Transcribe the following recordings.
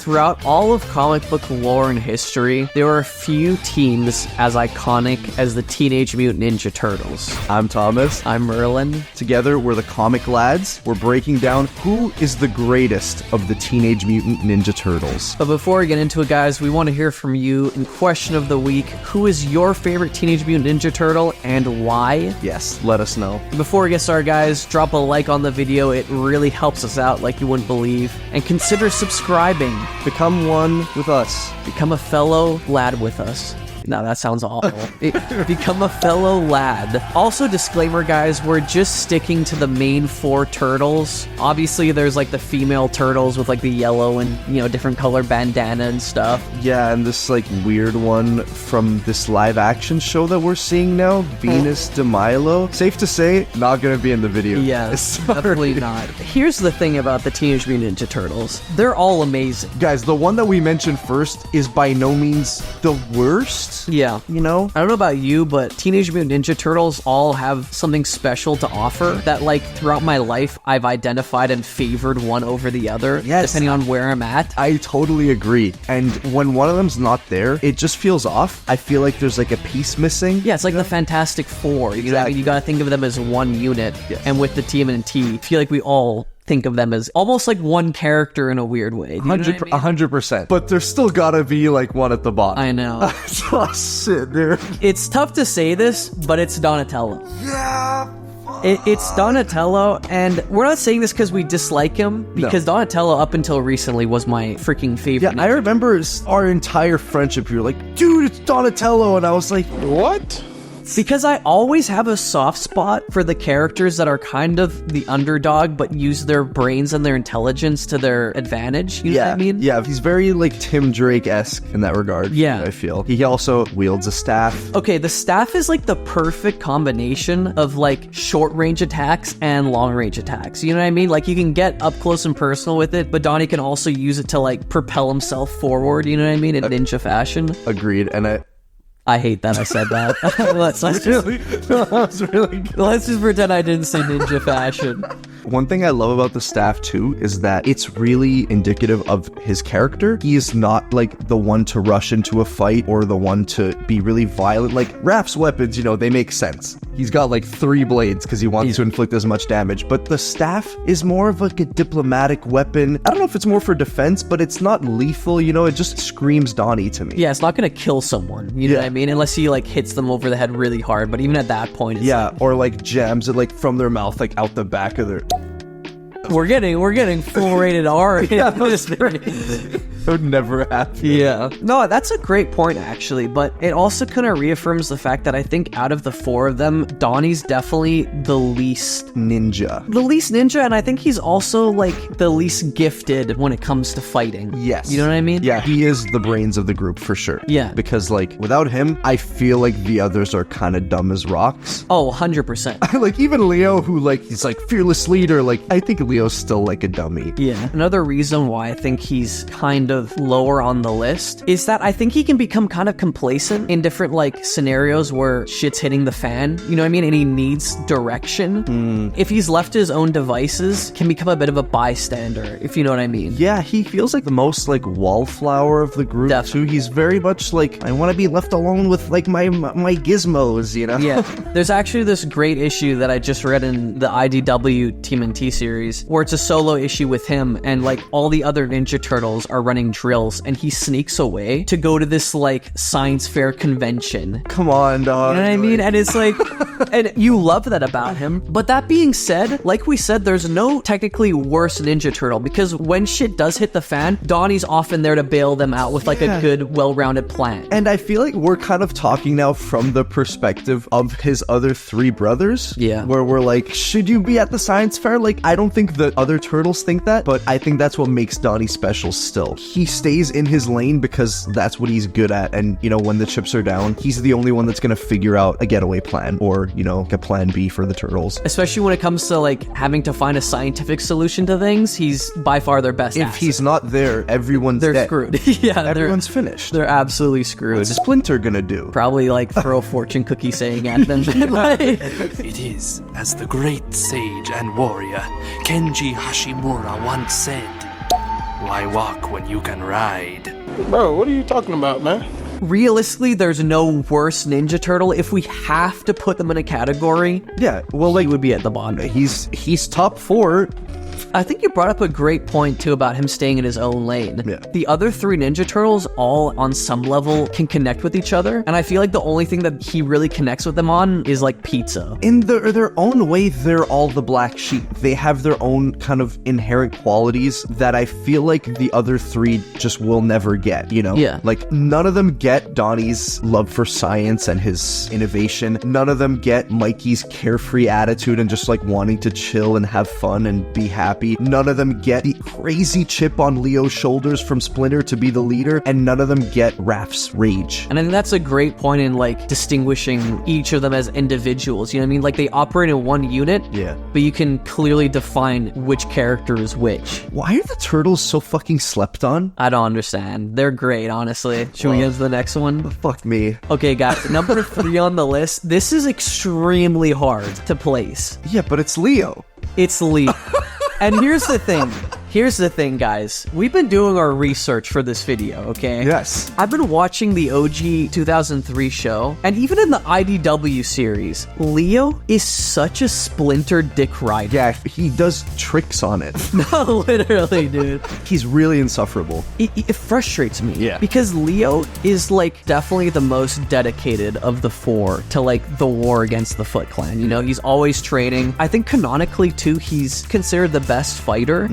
throughout all of comic book lore and history, there are a few teams as iconic as the Teenage Mutant Ninja Turtles. I'm Thomas. I'm Merlin. Together, we're the Comic Lads. We're breaking down who is the greatest of the Teenage Mutant Ninja Turtles. But before we get into it, guys, we want to hear from you. In question of the week, who is your favorite Teenage Mutant Ninja Turtle and why? Yes, let us know. Before we get started, guys, drop a like on the video. It really helps us out like you wouldn't believe. And consider subscribing. Become one with us. Become a fellow lad with us. No, that sounds awful. Become a fellow lad. Also, disclaimer, guys, we're just sticking to the main 4 turtles. Obviously, there's like the female turtles with like the yellow and, you know, different color bandana and stuff. Yeah, and this like weird one from this live action show that we're seeing now, Venus de Milo. Safe to say, not gonna be in the video. Yes, definitely not. Here's the thing about the Teenage Mutant Ninja Turtles. They're all amazing. Guys, the one that we mentioned first is by no means the worst. Yeah. You know? I don't know about you, but Teenage Mutant Ninja Turtles all have something special to offer that, like, throughout my life, I've identified and favored one over the other, yes, depending on where I'm at. I totally agree. And when one of them's not there, it just feels off. I feel like there's, like, a piece missing. Yeah, it's like the Fantastic Four. You know, you gotta think of them as one unit. Yes. And with the TMNT, I feel like we all think of them as almost like one character in a weird way. 100%. But there's still gotta be like one at the bottom. I know. Oh, shit, dude. It's tough to say this, but it's Donatello. Yeah. It's Donatello, and we're not saying this because we dislike him, because Donatello, up until recently, was my freaking favorite. Yeah, I remember our entire friendship. You were like, dude, it's Donatello. And I was like, what? Because I always have a soft spot for the characters that are kind of the underdog, but use their brains and their intelligence to their advantage. You know what I mean? Yeah, he's very, like, Tim Drake-esque in that regard. Yeah. I feel. He also wields a staff. Okay, the staff is, like, the perfect combination of, like, short-range attacks and long-range attacks. You know what I mean? Like, you can get up close and personal with it, but Donnie can also use it to, like, propel himself forward, you know what I mean? In ninja fashion. Agreed, and I hate that I said that. Let's just pretend I didn't say ninja fashion. One thing I love about the staff, too, is that it's really indicative of his character. He is not, like, the one to rush into a fight or the one to be really violent. Like, Raph's weapons, you know, they make sense. He's got, like, 3 blades because he wants to inflict as much damage. But the staff is more of, like, a diplomatic weapon. I don't know if it's more for defense, but it's not lethal, you know? It just screams Donnie to me. Yeah, it's not going to kill someone, you know what I mean? Unless he, like, hits them over the head really hard. But even at that point, it's or, like, jams it, like, from their mouth, like, out the back of their... We're getting full rated R. Yeah, that would never happen. Yeah. No, that's a great point, actually, but it also kind of reaffirms the fact that I think out of the 4 of them, Donnie's definitely the least ninja. The least ninja, and I think he's also, like, the least gifted when it comes to fighting. Yes. You know what I mean? Yeah, he is the brains of the group, for sure. Yeah. Because, like, without him, I feel like the others are kind of dumb as rocks. Oh, 100%. Like, even Leo, who, like, he's, like, fearless leader, like, I think Leo's still, like, a dummy. Yeah. Another reason why I think he's kind of lower on the list is that I think he can become kind of complacent in different, like, scenarios where shit's hitting the fan, you know what I mean? And he needs direction. If he's left to his own devices, can become a bit of a bystander, if you know what I mean. Yeah, he feels like the most, like, wallflower of the group, too. He's very much like, I want to be left alone with, like, my gizmos, you know? Yeah. There's actually this great issue that I just read in the IDW TMNT series, where it's a solo issue with him, and, like, all the other Ninja Turtles are running drills, and he sneaks away to go to this, like, science fair convention. Come on, dog. You know what I mean? And it's like, and you love that about him. But that being said, like we said, there's no technically worse Ninja Turtle, because when shit does hit the fan, Donnie's often there to bail them out with, like, a good, well-rounded plan. And I feel like we're kind of talking now from the perspective of his other 3 brothers. Yeah. Where we're like, should you be at the science fair? Like, I don't think the other turtles think that, but I think that's what makes Donnie special still. He stays in his lane because that's what he's good at, and, you know, when the chips are down, he's the only one that's gonna figure out a getaway plan, or, you know, a plan B for the turtles. Especially when it comes to, like, having to find a scientific solution to things, he's by far their best If asset. he's not there, everyone's They're dead. screwed. Yeah, everyone's finished. They're absolutely screwed. What's Splinter gonna do? Probably, like, throw a fortune cookie saying at them. It is, as the great sage and warrior Kenji Hashimura once said, Why walk when you can ride? Bro, what are you talking about, man? Realistically, there's no worse Ninja Turtle. If we have to put them in a category, Yeah, well, like, he would be at the bottom. he's top 4. I think you brought up a great point, too, about him staying in his own lane. Yeah. The other 3 Ninja Turtles, all on some level, can connect with each other. And I feel like the only thing that he really connects with them on is, like, pizza. In their own way, they're all the black sheep. They have their own kind of inherent qualities that I feel like the other 3 just will never get, you know? Yeah. Like, none of them get Donnie's love for science and his innovation. None of them get Mikey's carefree attitude and just, like, wanting to chill and have fun and be happy. None of them get the crazy chip on Leo's shoulders from Splinter to be the leader, and none of them get Raph's rage. And I think that's a great point in, like, distinguishing each of them as individuals. You know what I mean? Like, they operate in one unit, Yeah. but you can clearly define which character is which. Why are the turtles so fucking slept on? I don't understand. They're great, honestly. Should we get to the next one? Fuck me. Okay, guys, number 3 on the list. This is extremely hard to place. Yeah, but it's Leo. It's Leo. And here's the thing. Here's the thing, guys. We've been doing our research for this video, okay? Yes. I've been watching the OG 2003 show, and even in the IDW series, Leo is such a Splinter dick rider. Yeah, he does tricks on it. No, literally, dude. He's really insufferable. It frustrates me. Yeah. Because Leo is, like, definitely the most dedicated of the 4 to, like, the war against the Foot Clan. You know, he's always training. I think canonically, too, he's considered the best fighter.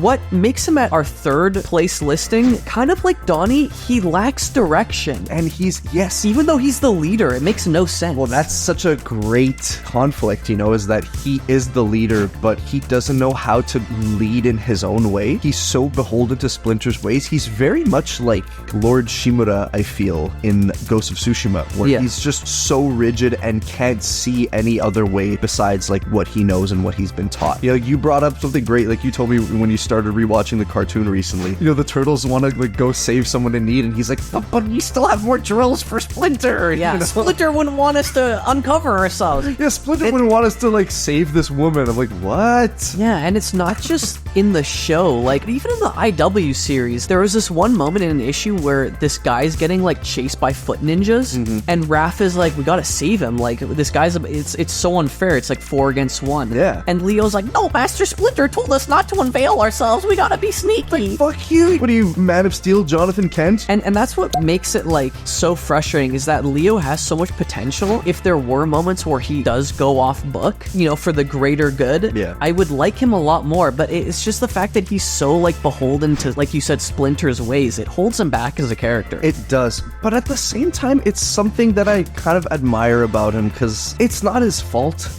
What makes him at our 3rd place listing, kind of like Donnie, he lacks direction. And yes. Even though he's the leader, it makes no sense. Well, that's such a great conflict, you know, is that he is the leader, but he doesn't know how to lead in his own way. He's so beholden to Splinter's ways. He's very much like Lord Shimura, I feel, in Ghost of Tsushima, where he's just so rigid and can't see any other way besides, like, what he knows and what he's been taught. You know, you brought up something great, like you told me when you started rewatching the cartoon recently. You know, the turtles want to, like, go save someone in need, and he's like, but we still have more drills for Splinter. Yeah, you know? Splinter wouldn't want us to uncover ourselves. Yeah, Splinter wouldn't want us to, like, save this woman. I'm like, what? Yeah, and it's not just in the show. Like, even in the IW series, there was this one moment in an issue where this guy's getting, like, chased by foot ninjas, and Raph is like, we gotta save him. Like, this guy's, it's so unfair. It's like 4 against 1. Yeah. And Leo's like, no, Master Splinter told us not to unveil ourselves. We gotta be sneaky. Fuck you. What are you, Man of Steel, Jonathan Kent? And that's what makes it, like, so frustrating, is that Leo has so much potential. If there were moments where he does go off book, you know, for the greater good, Yeah. I would like him a lot more, but it's just the fact that he's so, like, beholden to, like you said, Splinter's ways. It holds him back as a character. It does. But at the same time, it's something that I kind of admire about him, because it's not his fault.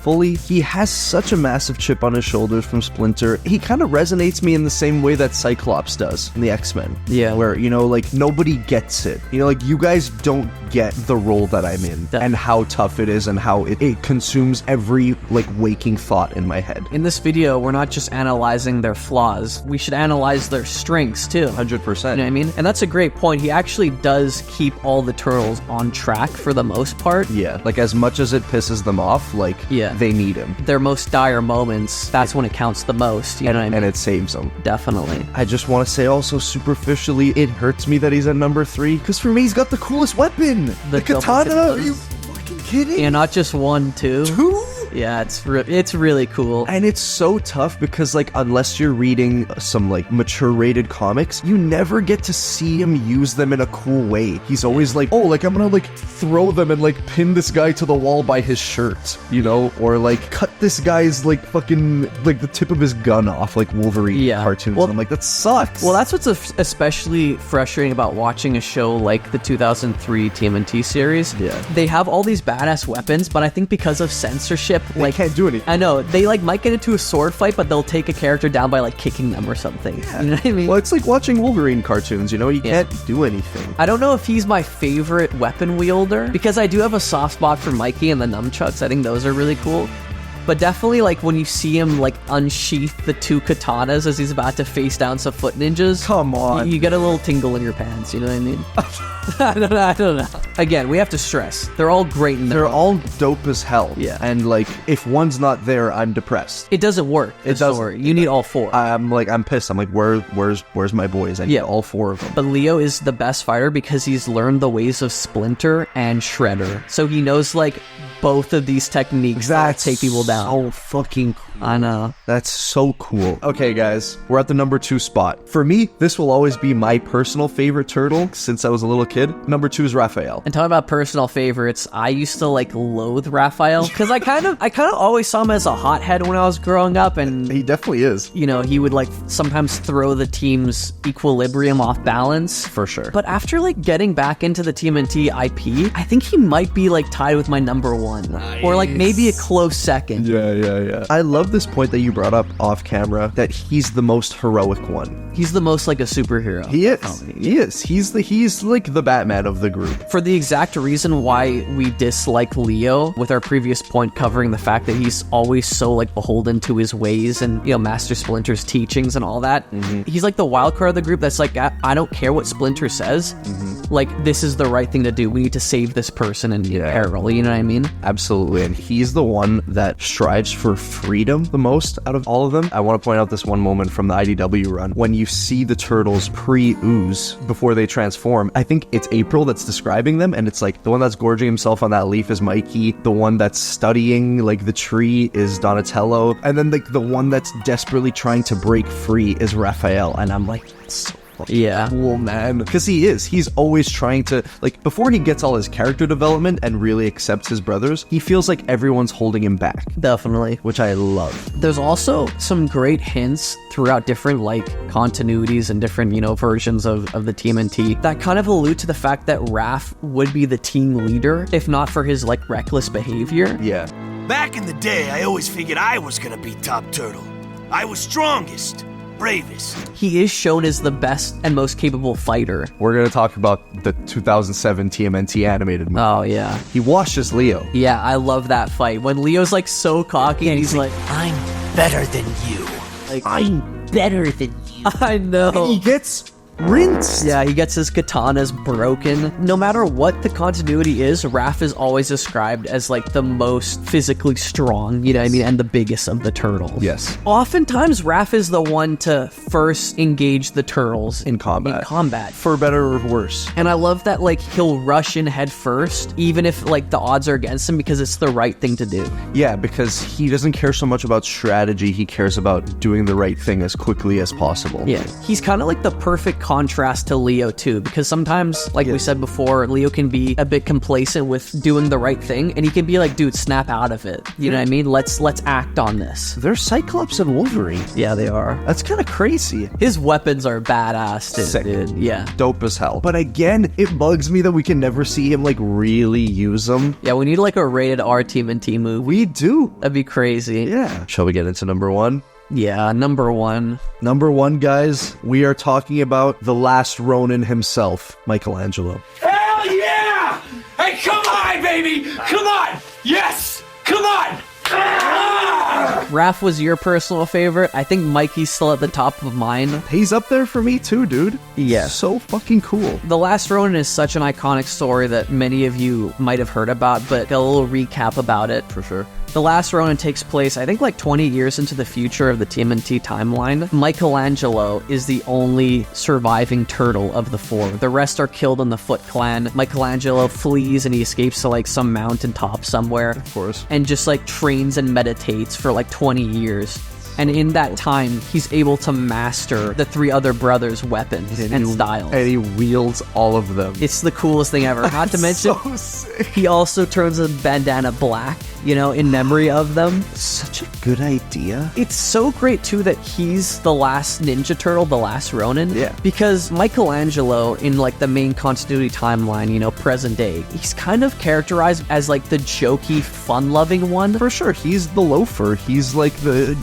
Fully. He has such a massive chip on his shoulders from Splinter. He kind of resonates me in the same way that Cyclops does in the X-Men. Yeah. Where, you know, like, nobody gets it. You know, like, you guys don't get the role that I'm in and how tough it is and how it consumes every, like, waking thought in my head. In this video, we're not just analyzing their flaws. We should analyze their strengths, too. 100%. You know what I mean? And that's a great point. He actually does keep all the turtles on track for the most part. Yeah. Like, as much as it pisses them off, like, they need him. Their most dire moments, that's when it counts the most. You know what I mean? And it saves them. Definitely. I just want to say also, superficially, it hurts me that he's at number 3, because for me, he's got the coolest weapon. The katana. Are you fucking kidding? Yeah, not just 1, 2. 2? Yeah, it's really cool. And it's so tough because, like, unless you're reading some, like, mature rated comics, you never get to see him use them in a cool way. He's always like, oh, like, I'm gonna, like, throw them and, like, pin this guy to the wall by his shirt, you know? Or, like, cut this guy's, like, fucking, like, the tip of his gun off, like Wolverine cartoons. Well, and I'm like, that sucks. Well, that's what's especially frustrating about watching a show like the 2003 TMNT series. Yeah. They have all these badass weapons, but I think because of censorship, they can't do anything. I know, they, like, might get into a sword fight, but they'll take a character down by, like, kicking them or something. Yeah. You know what I mean? Well, it's like watching Wolverine cartoons, you know? You can't do anything. I don't know if he's my favorite weapon wielder, because I do have a soft spot for Mikey and the nunchucks. I think those are really cool. But definitely, like, when you see him, like, unsheath the 2 katanas as he's about to face down some foot ninjas. Come on. You get a little tingle in your pants, you know what I mean? I don't know. Again, we have to stress, they're all great in their They're own. all dope as hell. Yeah. And like, if one's not there, I'm depressed. It doesn't work. It doesn't. You need all 4. I'm pissed. I'm like, where's my boys? I need all 4 of them. But Leo is the best fighter because he's learned the ways of Splinter and Shredder. So he knows, like, both of these techniques that take people down. So fucking cool. I know. That's so cool. Okay, guys, we're at the number 2 spot. For me, this will always be my personal favorite turtle since I was a little kid. Number 2 is Raphael. And talking about personal favorites, I used to, like, loathe Raphael because I kind of always saw him as a hothead when I was growing up, and He definitely is. you know, he would, like, sometimes throw the team's equilibrium off balance. For sure. But after, like, getting back into the TMNT IP, I think he might be, like, tied with my number 1. Or, like, maybe a close second. Yeah. I love this point that you brought up off camera, that he's the most heroic one. He's the most like a superhero. He is. He's like the Batman of the group. For the exact reason why we dislike Leo, with our previous point covering the fact that he's always so, like, beholden to his ways and, you know, Master Splinter's teachings and all that. He's like the wild card of the group that's like, I don't care what Splinter says. Like, this is the right thing to do. We need to save this person in peril. You know what I mean? Absolutely. And he's the one that strives for freedom the most out of all of them. I want to point out this one moment from the IDW run when you see the turtles pre-ooze before they transform. I think it's April that's describing them, and it's like the one that's gorging himself on that leaf is Mikey, the one that's studying like the tree is Donatello, and then like the one that's desperately trying to break free is Raphael. And I'm like, that's so Yeah. cool, man. Because he's always trying to, like, before he gets all his character development and really accepts his brothers, he feels like everyone's holding him back, Definitely. which I love. There's also some great hints throughout different, like, continuities and different, you know, versions of the TMNT that kind of allude to the fact that Raph would be the team leader, if not for his, like, reckless behavior. Yeah. Back in the day, I always figured I was gonna be top turtle. I was strongest, bravest. He is shown as the best and most capable fighter. We're going to talk about the 2007 TMNT animated movie. Oh, yeah. He washes Leo. Yeah, I love that fight. When Leo's, like, so cocky and he's like, I'm better than you. I'm better than you. I know. He gets rinsed. Yeah, he gets his katanas broken. No matter what the continuity is, Raph is always described as, like, the most physically strong, you know what I mean, and the biggest of the turtles. Yes. Oftentimes, Raph is the one to first engage the turtles In combat. For For better or worse. and I love that, like, he'll rush in head first, even if, like, the odds are against him, because it's the right thing to do. Yeah, because he doesn't care so much about strategy. He cares about doing the right thing as quickly as possible. Yeah. He's kind of like the perfect contrast to Leo, too, because sometimes, like we said before, Leo can be a bit complacent with doing the right thing, and he can be like, dude, snap out of it. You know what I mean? Let's act on this. They're Cyclops and Wolverine. Yeah, they are. That's kind of crazy. His weapons are badass, too, Sick. dude. Yeah. Dope as hell. But again, it bugs me that we can never see him, like, really use them. Yeah, we need, like, a rated R TMNT movie. We do. That'd be crazy. Yeah. Shall we get into number 1? Yeah, number 1. Number 1, guys, we are talking about the last Ronin himself, Michelangelo. Hell yeah! Hey, come on, baby! Come on! Yes! Come on! Ah! Raph was your personal favorite. I think Mikey's still at the top of mine. He's up there for me too, dude. Yeah. So fucking cool. The Last Ronin is such an iconic story that many of you might have heard about, but a little recap about it. For sure. The Last Ronin takes place, I think, like 20 years into the future of the TMNT timeline. Michelangelo is the only surviving turtle of the 4. The rest are killed in the Foot Clan. Michelangelo flees and he escapes to, like, some mountaintop somewhere. Of course. And just, like, trains and meditates for, like, 20 years. And in that time, he's able to master the 3 other brothers' weapons and styles. And he wields all of them. It's the coolest thing ever. Not to mention, So sick. he also turns a bandana black, you know, in memory of them. Such a good idea. It's so great, too, that he's the last Ninja Turtle, the last Ronin. Yeah. Because Michelangelo, in, like, the main continuity timeline, you know, present day, he's kind of characterized as, like, the jokey, fun-loving one. For sure, he's the loafer. He's like the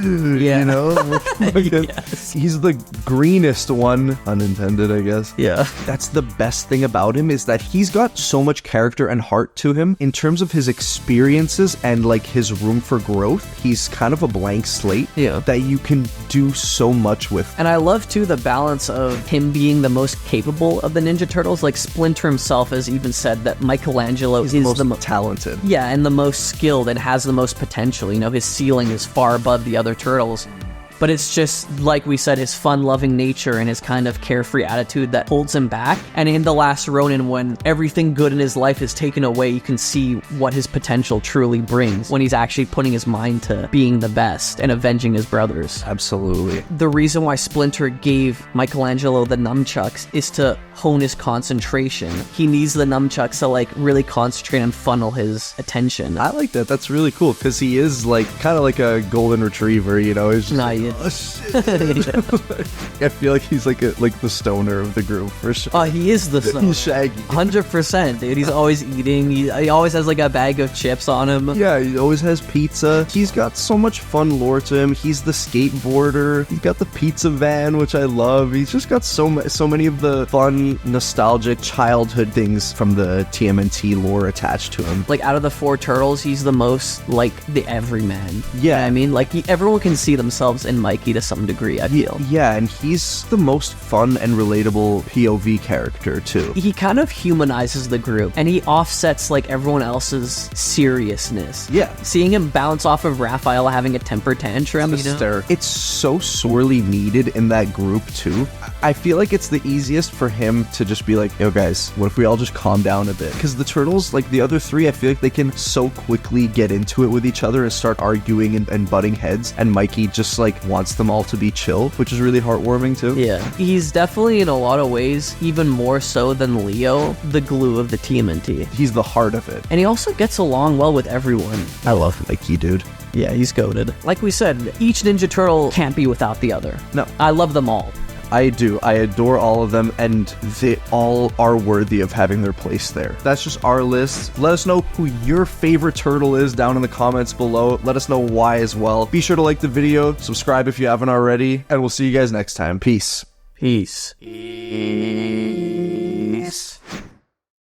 Yeah. You know? Yes. He's the greenest one, unintended, I guess. Yeah. That's the best thing about him, is that he's got so much character and heart to him. In terms of his experiences and like his room for growth, he's kind of a blank slate that you can do so much with. And I love too the balance of him being the most capable of the Ninja Turtles. Like Splinter himself has even said that Michelangelo is the most talented. Yeah, and the most skilled and has the most potential. You know, his ceiling is far above the other turtles. But it's just, like we said, his fun-loving nature and his kind of carefree attitude that holds him back. And in The Last Ronin, when everything good in his life is taken away, you can see what his potential truly brings when he's actually putting his mind to being the best and avenging his brothers. Absolutely. The reason why Splinter gave Michelangelo the nunchucks is to hone his concentration. He needs the nunchucks to like really concentrate and funnel his attention. I like that. That's really cool, because he is like kind of like a golden retriever, you know? He's just Yeah. oh shit. I feel like he's like the stoner of the group for sure. Oh, he is the son. He's Shaggy. 100%, dude. He's always eating. He always has like a bag of chips on him. Yeah, he always has pizza. He's got so much fun lore to him. He's the skateboarder. He's got the pizza van, which I love. He's just got so many of the fun, nostalgic childhood things from the TMNT lore attached to him. Like out of the 4 turtles, he's the most like the everyman. Yeah, I mean, like everyone can see themselves in Mikey to some degree, I feel. Yeah, and he's the most fun and relatable POV character too. He kind of humanizes the group, and he offsets like everyone else's seriousness. Yeah. Seeing him bounce off of Raphael having a temper tantrum, you know? It's so sorely needed in that group too. I feel like it's the easiest for him to just be like, yo guys, what if we all just calm down a bit? Because the turtles, like the other 3, I feel like they can so quickly get into it with each other and start arguing and butting heads, and Mikey just like wants them all to be chill, which is really heartwarming too. Yeah. He's definitely, in a lot of ways, even more so than Leo, the glue of the TMNT. He's the heart of it. And he also gets along well with everyone. I love Mikey, dude. Yeah, he's goated. Like we said, each Ninja Turtle can't be without the other. No. I love them all. I do. I adore all of them, and they all are worthy of having their place there. That's just our list. Let us know who your favorite turtle is down in the comments below. Let us know why as well. Be sure to like the video, subscribe if you haven't already, and we'll see you guys next time. Peace. Peace.